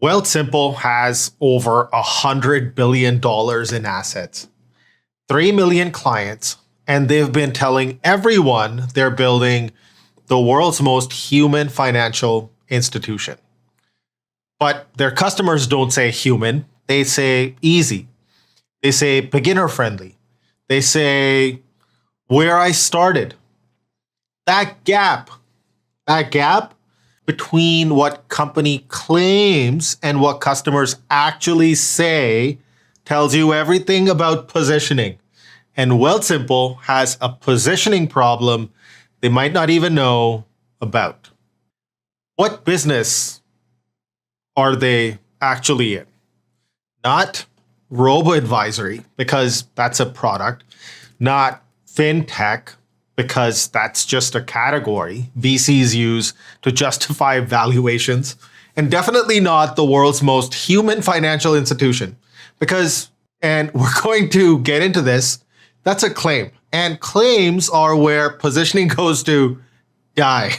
Wealthsimple has over $100 billion in assets, 3 million clients, and they've been telling everyone they're building the world's most human financial institution. But their customers don't say human, they say easy. They say beginner friendly. They say where I started. That gap between what company claims and what customers actually say tells you everything about positioning. And Wealthsimple has a positioning problem they might not even know about. What business are they actually in? Not robo-advisory, because that's a product, not fintech, because that's just a category VCs use to justify valuations, and definitely not the world's most human financial institution. Because, and we're going to get into this, that's a claim. And claims are where positioning goes to die.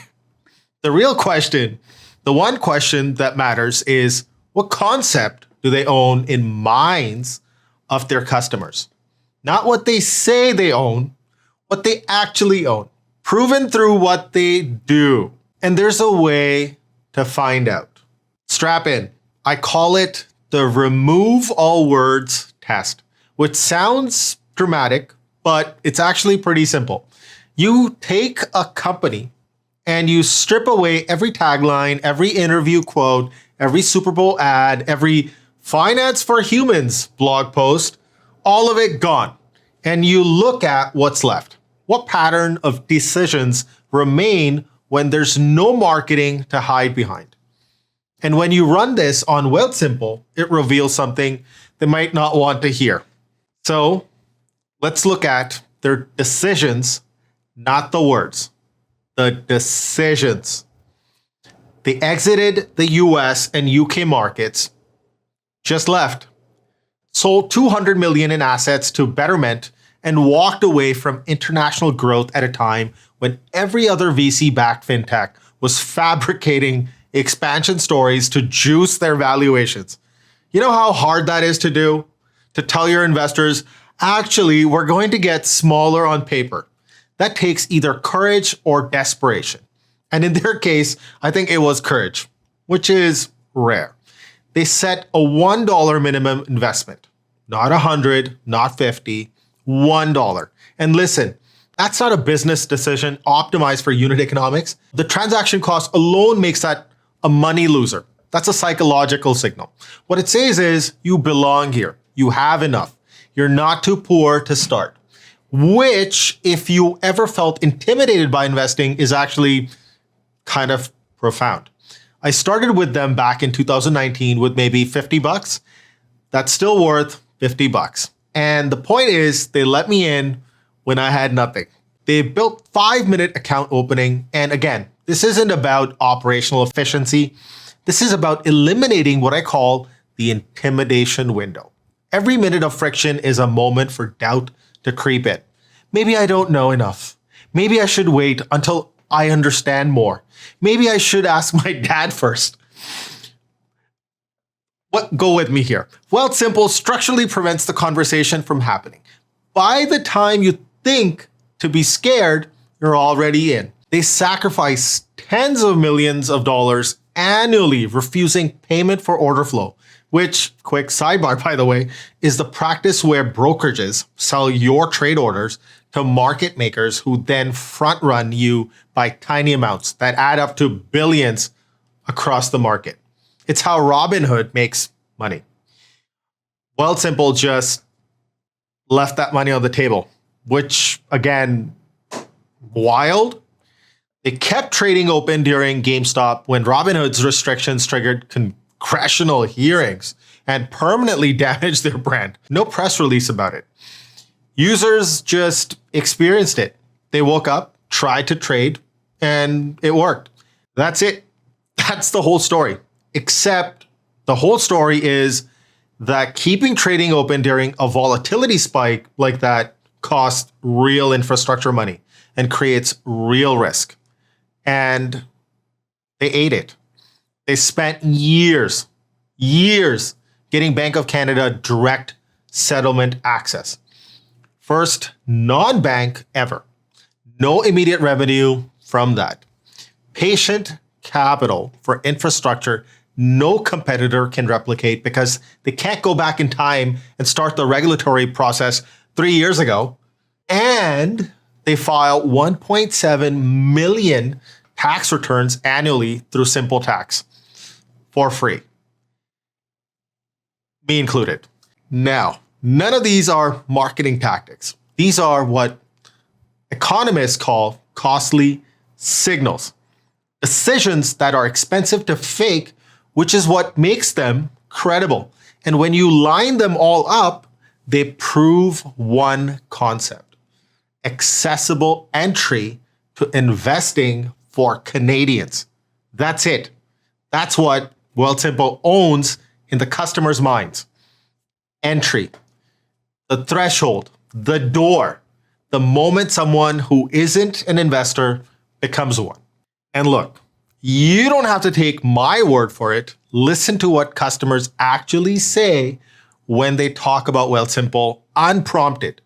The real question, the one question that matters is what concept do they own in minds of their customers? Not what they say they own, what they actually own, proven through what they do. And there's a way to find out. Strap in. I call it the remove all words test, which sounds dramatic, but it's actually pretty simple. You take a company and you strip away every tagline, every interview quote, every Super Bowl ad, every Finance for Humans blog post, all of it gone. And you look at what's left. What pattern of decisions remain when there's no marketing to hide behind? And when you run this on Wealthsimple, it reveals something they might not want to hear. So let's look at their decisions, not the words. The decisions. They exited the US and UK markets, just left, sold $200 million in assets to Betterment, and walked away from international growth at a time when every other VC-backed fintech was fabricating expansion stories to juice their valuations. You know how hard that is to do? To tell your investors, actually, we're going to get smaller on paper. That takes either courage or desperation. And in their case, I think it was courage, which is rare. They set a $1 minimum investment, not 100, not 50, $1. And listen, that's not a business decision optimized for unit economics. The transaction cost alone makes that a money loser. That's a psychological signal. What it says is you belong here. You have enough. You're not too poor to start. Which, if you ever felt intimidated by investing, is actually kind of profound. I started with them back in 2019 with maybe $50. That's still worth $50. And the point is, they let me in when I had nothing. They built 5-minute account opening. And again, this isn't about operational efficiency. This is about eliminating what I call the intimidation window. Every minute of friction is a moment for doubt to creep in. Maybe I don't know enough. Maybe I should wait until I understand more. Maybe I should ask my dad first. Go with me here. Wealthsimple structurally prevents the conversation from happening. By the time you think to be scared, you're already in. They sacrifice tens of millions of dollars annually refusing payment for order flow, which, quick sidebar by the way, is the practice where brokerages sell your trade orders to market makers who then front run you by tiny amounts that add up to billions across the market. It's how Robinhood makes money. Wealthsimple just left that money on the table, which again, wild. They kept trading open during GameStop when Robinhood's restrictions triggered congressional hearings and permanently damaged their brand. No press release about it. Users just experienced it. They woke up, tried to trade, and it worked. That's it. That's the whole story. Except the whole story is that keeping trading open during a volatility spike like that costs real infrastructure money and creates real risk. And they ate it. They spent years years getting Bank of Canada direct settlement access. First non-bank ever. No immediate revenue from that. Patient capital for infrastructure no competitor can replicate because they can't go back in time and start the regulatory process 3 years ago. And they file 1.7 million tax returns annually through Simple Tax for free, me included. Now, none of these are marketing tactics. These are what economists call costly signals. Decisions that are expensive to fake, which is what makes them credible. And when you line them all up, they prove one concept: accessible entry to investing for Canadians. That's it. That's what Wealthsimple owns in the customer's minds. Entry, the threshold, the door, the moment someone who isn't an investor becomes one. And look, you don't have to take my word for it. Listen to what customers actually say when they talk about Wealthsimple unprompted,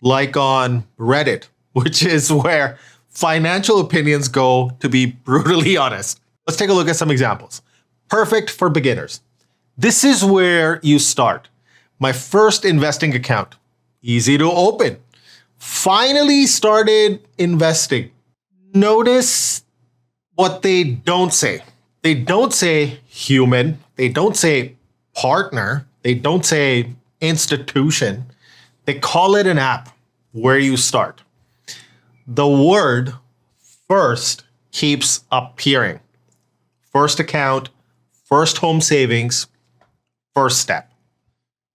like on Reddit, which is where financial opinions go, to be brutally honest. Let's take a look at some examples. Perfect for beginners. This is where you start. My first investing account, easy to open. Finally started investing. Notice what they don't say. They don't say human. They don't say partner. They don't say institution. They call it an app where you start. The word first keeps appearing. First account, first home savings, first step.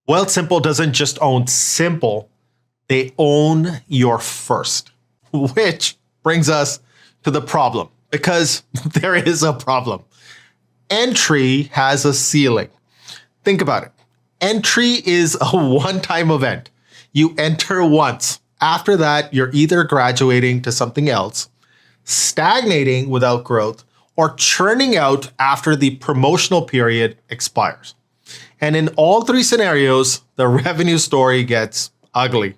Wealthsimple doesn't just own simple, they own your first. Which brings us to the problem, because there is a problem. Entry has a ceiling. Think about it. Entry is a one-time event. You enter once. After that, you're either graduating to something else, stagnating without growth, or churning out after the promotional period expires. And in all three scenarios, the revenue story gets ugly.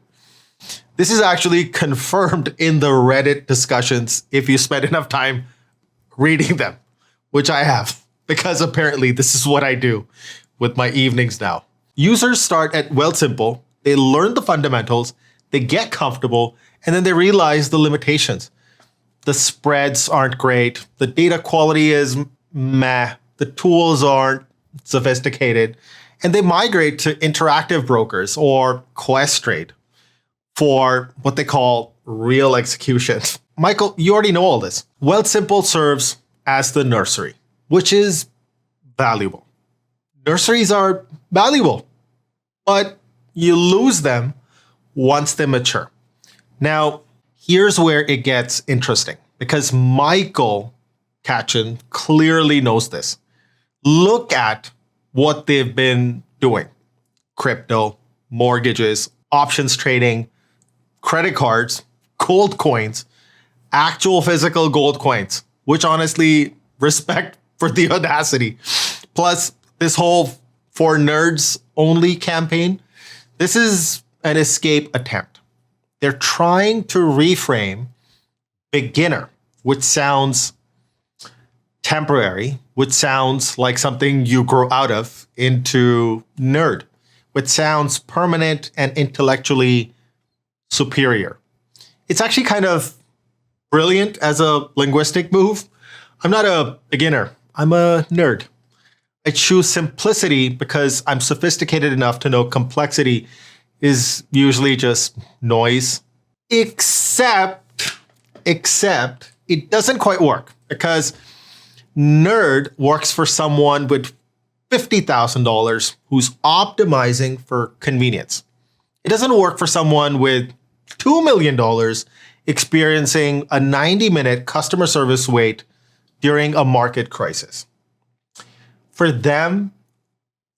This is actually confirmed in the Reddit discussions if you spend enough time reading them, which I have, because apparently this is what I do with my evenings now. Users start at Wealthsimple, they learn the fundamentals, they get comfortable, and then they realize the limitations. The spreads aren't great, the data quality is meh, the tools aren't sophisticated, and they migrate to interactive brokers or Questrade for what they call real execution. Michael, you already know all this. Wealthsimple serves as the nursery, which is valuable. Nurseries are valuable, but you lose them once they mature. Now, here's where it gets interesting, because Michael Katchen clearly knows this. Look at what they've been doing. Crypto, mortgages, options trading, credit cards, gold coins, actual physical gold coins, which honestly, respect for the audacity. Plus, this whole for nerds only campaign, this is an escape attempt. They're trying to reframe beginner, which sounds temporary, which sounds like something you grow out of, into nerd, which sounds permanent and intellectually superior. It's actually kind of brilliant as a linguistic move. I'm not a beginner, I'm a nerd. I choose simplicity because I'm sophisticated enough to know complexity is usually just noise. Except it doesn't quite work, because nerd works for someone with $50,000 who's optimizing for convenience. It doesn't work for someone with $2 million experiencing a 90-minute customer service wait during a market crisis. For them,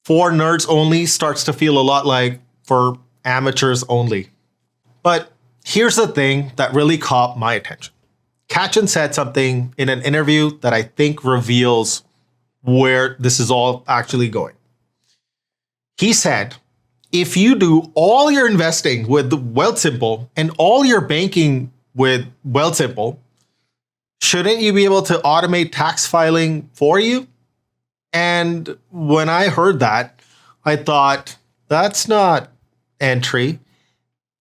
for nerds only starts to feel a lot like for amateurs only. But here's the thing that really caught my attention. Katchen said something in an interview that I think reveals where this is all actually going. He said, if you do all your investing with Wealthsimple and all your banking with Wealthsimple, shouldn't you be able to automate tax filing for you? And when I heard that, I thought, that's not entry.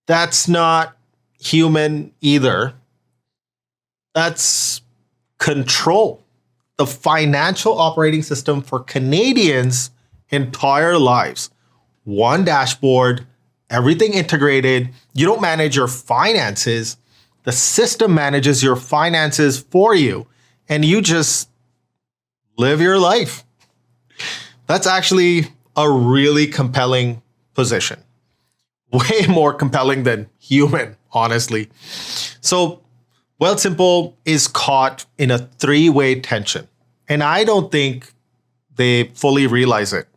That's not human either. That's control. The financial operating system for Canadians' entire lives. One dashboard, everything integrated. You don't manage your finances. The system manages your finances for you, and you just live your life. That's actually a really compelling position. Way more compelling than human, honestly. So Wealthsimple is caught in a three-way tension, and I don't think they fully realize it.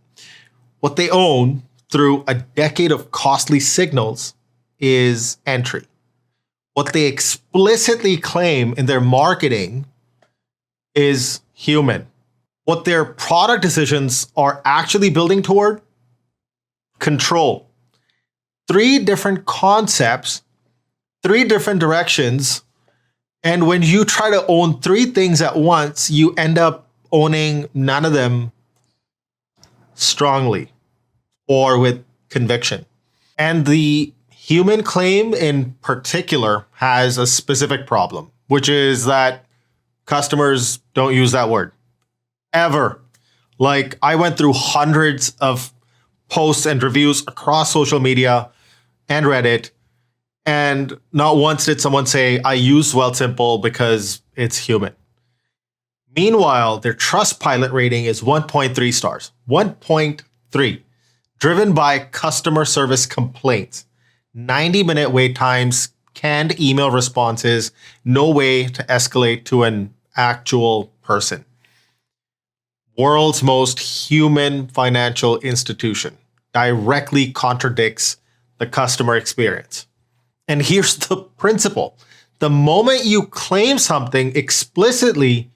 What they own through a decade of costly signals is entry. What they explicitly claim in their marketing is human. What their product decisions are actually building toward? Control. Three different concepts, three different directions. And when you try to own three things at once, you end up owning none of them strongly or with conviction. And the human claim in particular has a specific problem, which is that customers don't use that word ever. Like, I went through hundreds of posts and reviews across social media and Reddit, and not once did someone say, I use Wealthsimple because it's human. Meanwhile, their Trustpilot rating is 1.3 stars. 1.3. Driven by customer service complaints. 90-minute wait times, canned email responses, no way to escalate to an actual person. World's most human financial institution directly contradicts the customer experience. And here's the principle. The moment you claim something explicitly,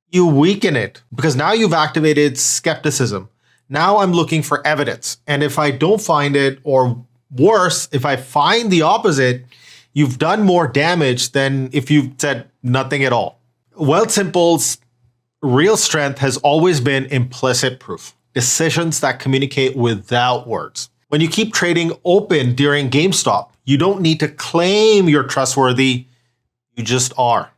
you weaken it because now you've activated skepticism. Now I'm looking for evidence. And if I don't find it, or worse, if I find the opposite, you've done more damage than if you've said nothing at all. Wealthsimple's real strength has always been implicit proof, decisions that communicate without words. When you keep trading open during GameStop, you don't need to claim you're trustworthy, you just are.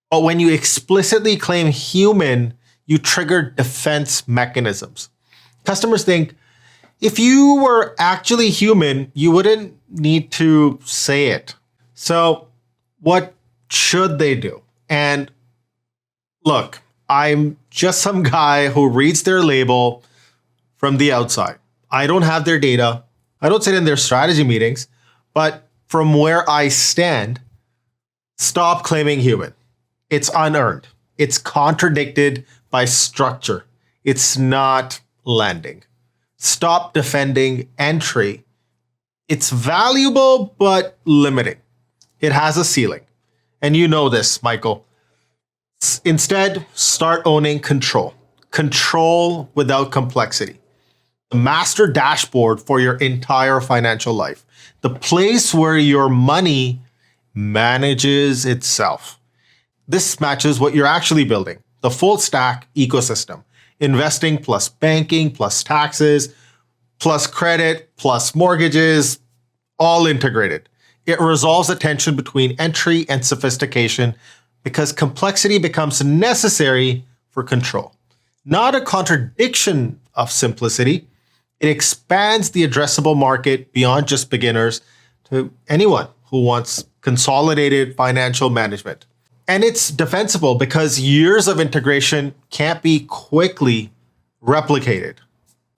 But when you explicitly claim human, you trigger defense mechanisms. Customers think, if you were actually human, you wouldn't need to say it. So what should they do? And look, I'm just some guy who reads their label from the outside. I don't have their data. I don't sit in their strategy meetings. But from where I stand, stop claiming human. It's unearned. It's contradicted by structure. It's not lending. Stop defending entry. It's valuable, but limiting. It has a ceiling. And you know this, Michael. Instead, start owning control. Control without complexity. The master dashboard for your entire financial life. The place where your money manages itself. This matches what you're actually building. The full stack ecosystem. Investing plus banking plus taxes plus credit plus mortgages, all integrated. It resolves the tension between entry and sophistication because complexity becomes necessary for control. Not a contradiction of simplicity. It expands the addressable market beyond just beginners to anyone who wants consolidated financial management. And it's defensible because years of integration can't be quickly replicated.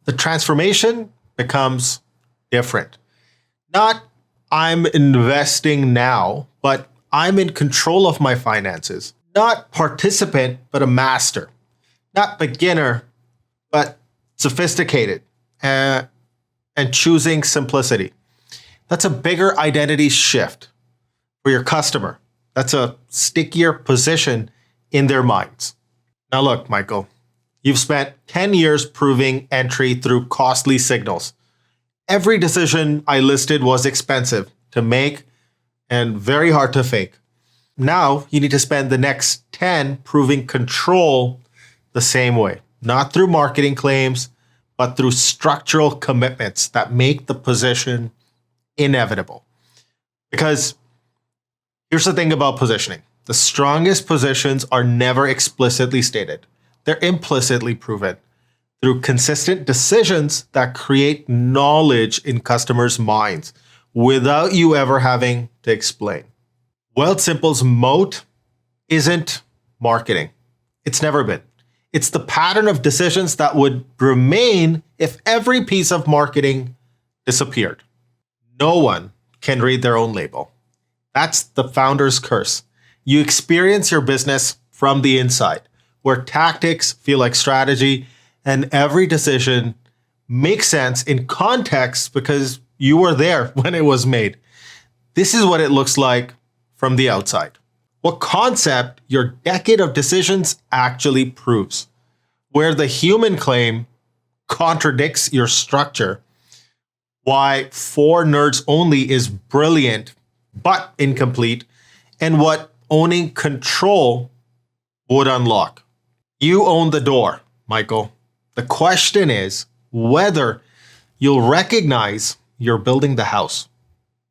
The transformation becomes different. Not I'm investing now, but I'm in control of my finances. Not participant, but a master. Not beginner, but sophisticated. And choosing simplicity. That's a bigger identity shift for your customer. That's a stickier position in their minds. Now look, Michael, You've spent 10 years proving entry through costly signals. Every decision I listed was expensive to make and very hard to fake. Now you need to spend the next 10 proving control the same way, not through marketing claims, but through structural commitments that make the position inevitable. Because here's the thing about positioning. The strongest positions are never explicitly stated. They're implicitly proven through consistent decisions that create knowledge in customers' minds without you ever having to explain. Wealthsimple's moat isn't marketing. It's never been. It's the pattern of decisions that would remain if every piece of marketing disappeared. No one can read their own label. That's the founder's curse. You experience your business from the inside, where tactics feel like strategy and every decision makes sense in context because you were there when it was made. This is what it looks like from the outside. What concept your decade of decisions actually proves, where the human claim contradicts your structure, why For Nerds Only is brilliant but incomplete, and what owning control would unlock. You own the door, Michael. The question is whether you'll recognize you're building the house.